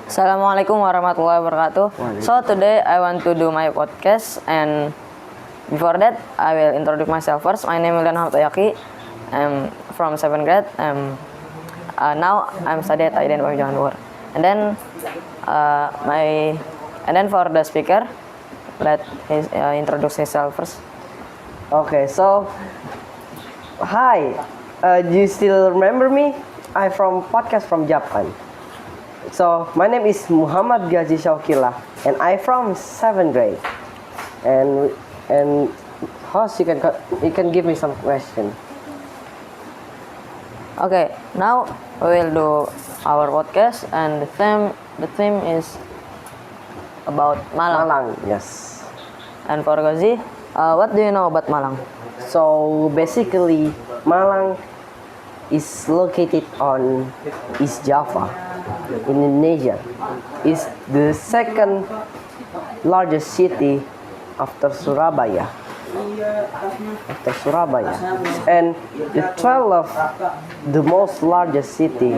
Assalamu'alaikum warahmatullahi wabarakatuh. So today I want to do my podcast, and before that I will introduce myself first. My name is Wildan. I'm from 7th grade. Now I'm studying at IDN Jawa. And then for the speaker, let him introduce himself first. Okay, so hi, do you still remember me? I'm from podcast from Japan. So my name is Muhammad Ghazy and I'm from 7th grade. And host, you can give me some question. Okay, now we will do our podcast, and the theme is about Malang. Malang, yes. And for Ghazy, what do you know about Malang? So basically, Malang is located on East Java, Indonesia. It's the second largest city after Surabaya. And the 12th the most largest city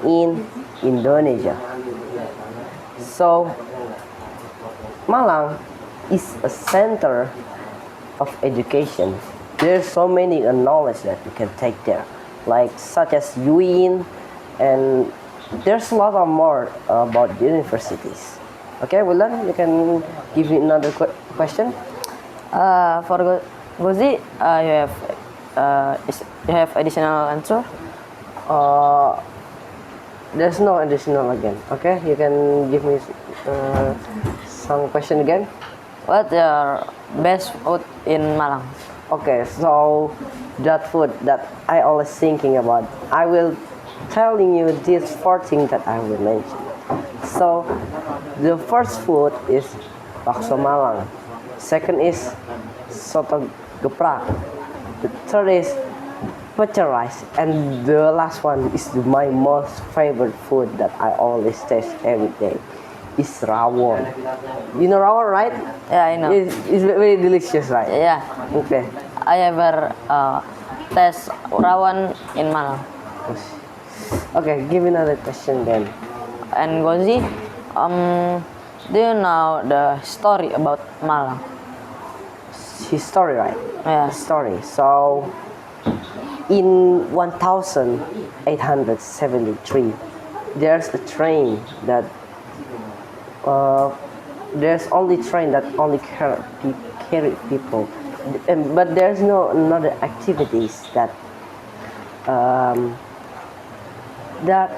in Indonesia. So Malang is a center of education. There's so many knowledge that you can take there, like such as UIN, and there's a lot of more about universities. Okay, Wildan, you can give me another question. For Ghazy, you have additional answer? There's no additional again. Okay, you can give me some question again. What's your best food in Malang? Okay, so that food that I always thinking about, I will telling you these 4 things that I will mention. So the first food is bakso Malang. Second is soto geprak. The third is pecel rice, and the last one is my most favorite food that I always taste every day. Is rawon. You know rawon, right? Yeah, I know. It's very delicious, right? Yeah. Okay. I ever taste rawon in Malang. Okay, give me another question then. And Ghazy, do you know the story about Malang? History, right? Yeah. History. So in 1873, there's a train that there's only train that only carry people, but there's no another activities that that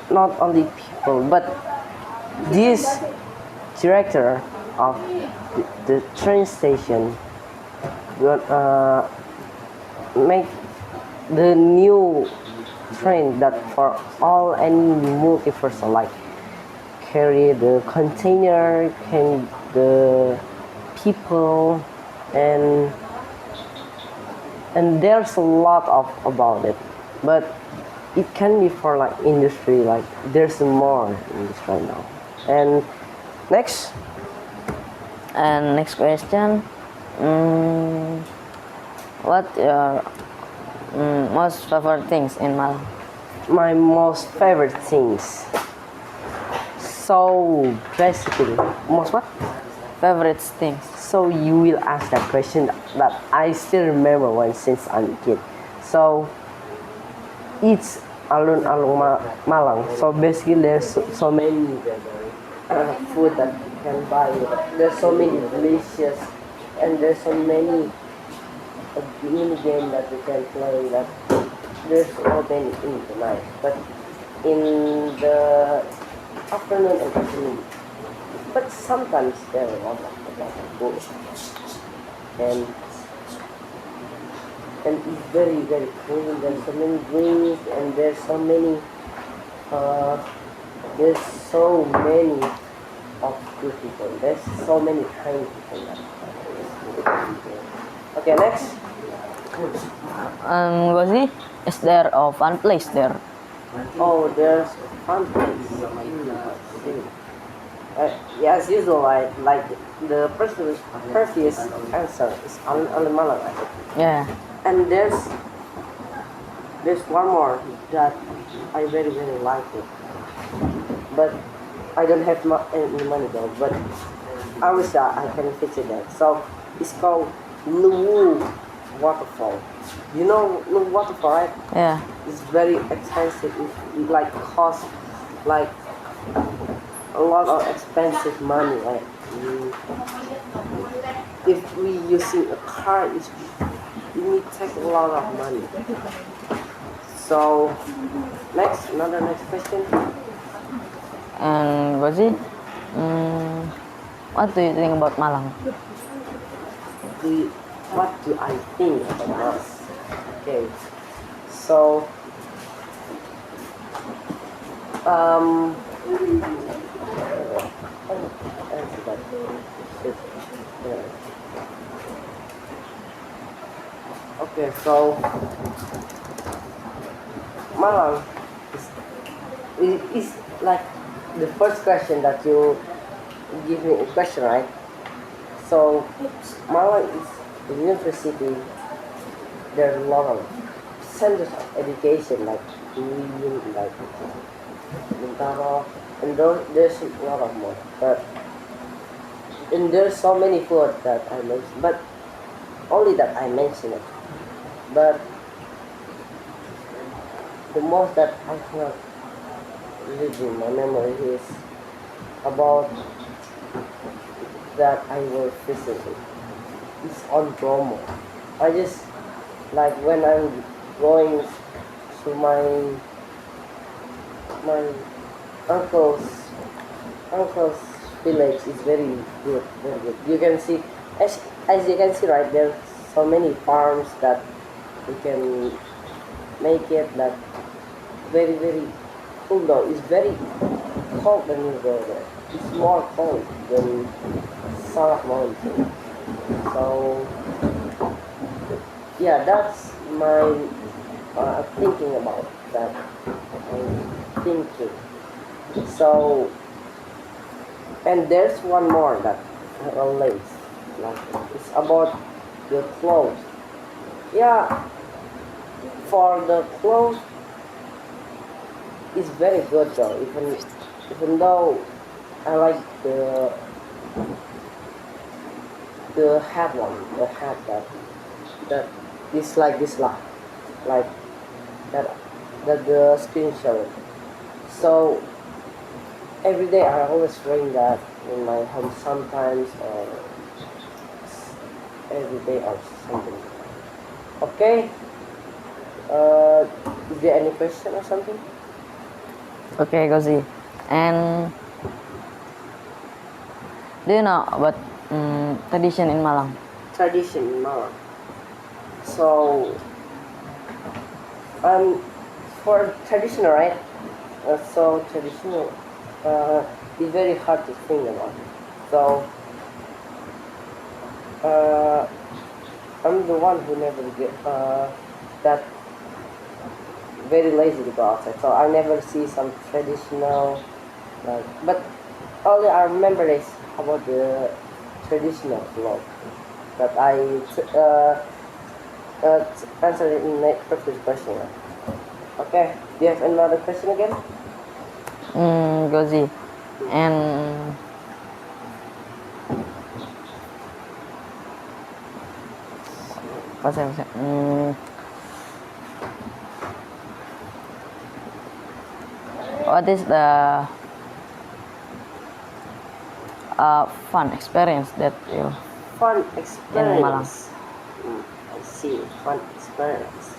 not only people, but this director of the train station make the new train that for all any multi-person, like carry the container, can the people, and there's a lot of about it, but it can be for like industry, like there's more in this right now. And next question, what your most favorite things in Malang? my most favorite things. So basically, most what? Favorite things. So you will ask that question that I still remember when since I'm a kid. So it's alun-alun Malang. So basically, there's so many food that you can buy. There's so many delicious, and there's so many mini game that you can play. That there's so many in the night, but in the afternoon and evening. But sometimes there are a lot of food, and it's very very cool. There's so many drinks, and there's so many of good people. There's so many kind people. Okay, next. Ghazy, is there a fun place there? Oh, there's fun place. As usual, like the previous answer is on Malang, I think. Yeah. And there's there's one more that I very very like it, but I don't have any money though. But I wish I can visit that. So it's called Luwu Waterfall. You know Luwu Waterfall, right? Yeah. It's very expensive. It like costs like a lot of expensive money. Like if we using a car, it need take a lot of money. So next question. And Ghazy, what do you think about Malang? What do I think about us? Okay, so okay, so Malang is like the first question that you give me a question, right? So Malang is the university. There are a lot of centers of education like Uin, like Bintaro, and there's a lot of more. And there's so many food that I mentioned, but only that I mentioned it. But the most that I have lived in my memory is about that I was visiting. It's on Bromo. I just like when I'm going to my uncle's village is very good, very good. You can see as you can see right there so many farms that you can make it like very very cool though. It's very cold when you go there. It's more cold than Salak Mountain. So yeah, that's my thinking about that. I'm thinking. So and there's one more that relates. Like it's about the clothes. Yeah, for the clothes, it's very good though. Even though I like the hat one, the hat that is like this like that the skin show. So every day I always wearing that in my home sometimes or every day or something. Okay. Is there any question or something? Okay, Ghazy. And do you know about tradition in Malang? Tradition in Malang. So for traditional, right? So traditional is very hard to think about. So I'm the one who never get that very lazy to go outside. So I never see some traditional, but only I remember is about the traditional clothes that I answered it in the previous question. Okay, do you have another question again? Ghazy. And apa saya bisa? What is the fun experience that you Fun in Malang? experience. I see, fun experience.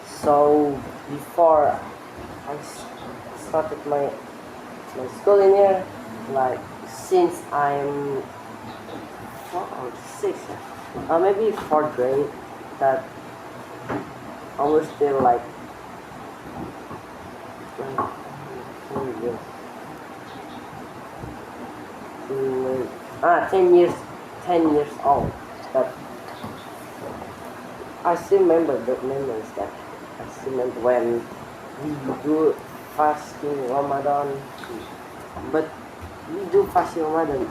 So before I started my school in here, like since I'm 4 or 6, maybe 4th grade, that I was still like 10 years old. But I still remember the memories that I still remember when we do fasting Ramadan. But we do fasting Ramadan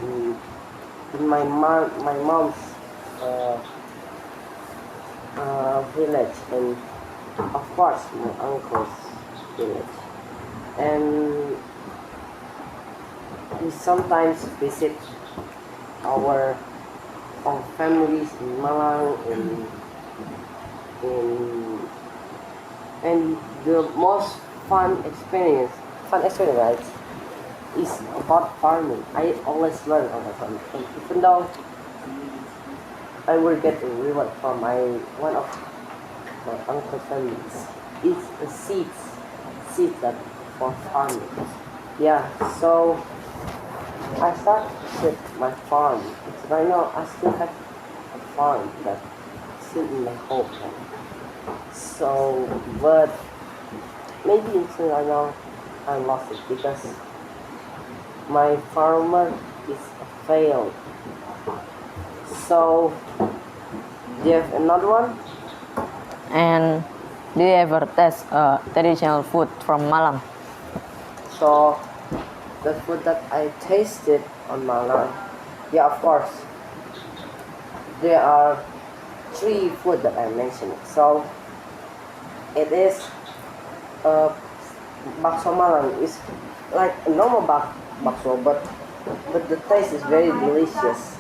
in my mom's village, and of course, my uncle's village, and we sometimes visit our families in Malang, in and the most fun experience, right, is about farming. I always learn about farming, and even though I will get a reward from one of my uncle's families, it's a seeds that for farming. Yeah, so I started with my farm. Right now I still have a farm that still in my home. So, but maybe until right now I lost it because my farmer is failed. So, do you have another one? And do you ever taste traditional food from Malang? So, the food that I tasted on Malang, yeah, of course, there are 3 food that I mentioned. So, it is bakso Malang is like a normal bakso, but the taste is very delicious.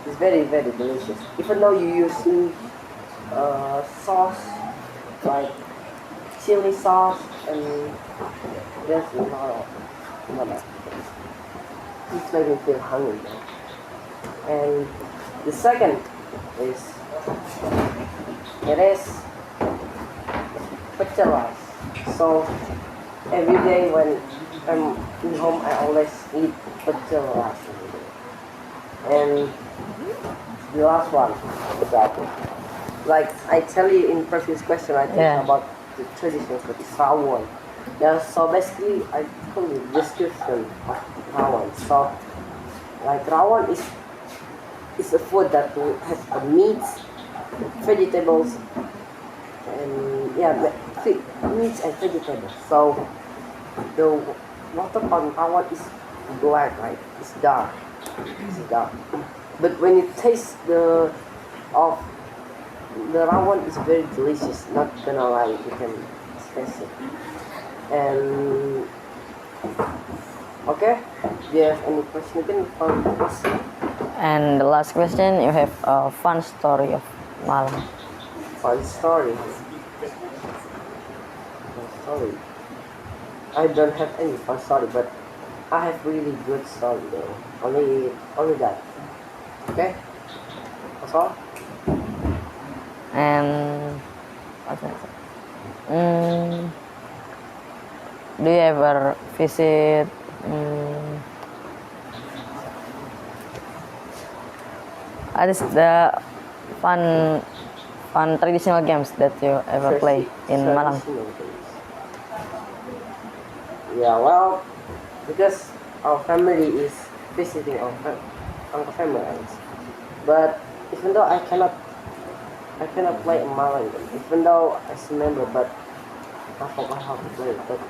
It's very very delicious. Even though you using sauce like chili sauce and there's a lot of it's making me feel hungry now. And the second is it is pecel rice. So every day when I'm in home, I always eat pecel rice every day. And the last one is that, like I tell you in previous question, I think about the traditional food is rawon. Yeah, so basically I told you the description of rawon. So like rawon is a food that has meats, vegetables, and meats and vegetables. So the water on rawon is black, right? It's dark. But when you taste the rawon is very delicious. Not gonna lie, you can taste it. And okay, do you have any question again from us? And the last question, you have a fun story of Malang. Fun story. I don't have any fun story, but I have really good story though. Only that. Okay? That's all? And what's next? Do you ever visit what is the fun traditional games that you ever play in Malang? Yeah, well, because our family is visiting our uncle family, but even though I cannot play in Malang, even though I remember, but I forgot how to play it. But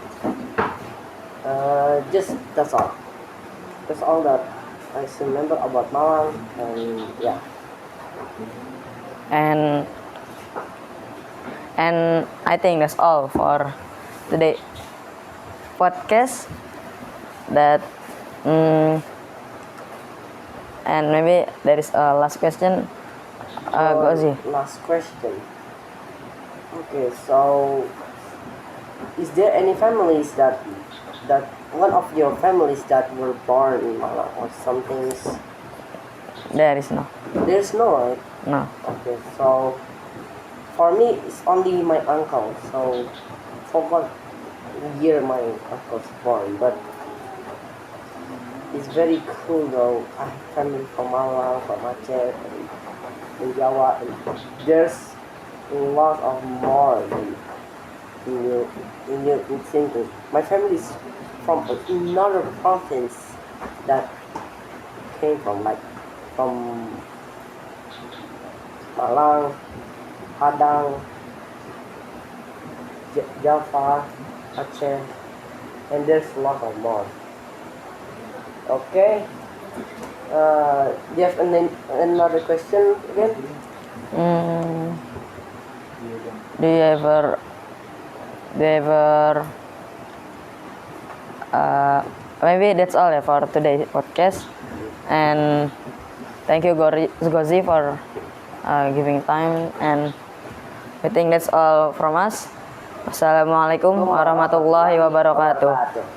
just that's all. That's all that I remember about Malang, and yeah. And I think that's all for today podcast. That and maybe there is a last question. Ghazy. Last question. Okay, so is there any families that one of your families that were born in Malang or something? There is no. There's no, right? No. Okay, so for me it's only my uncle. So forgot the year my uncle's born, but it's very cool though. I have family from Malang, from Aceh, in Jawa, and there's a lot of more than in thinking. My family is from another province that came from Malang, Padang, Java, Aceh, and there's a lot of more. Okay. Do you have another question again? do you ever maybe that's all ya for today's podcast, and thank you Ghazy for giving time, and I think that's all from us. Assalamualaikum warahmatullahi wabarakatuh.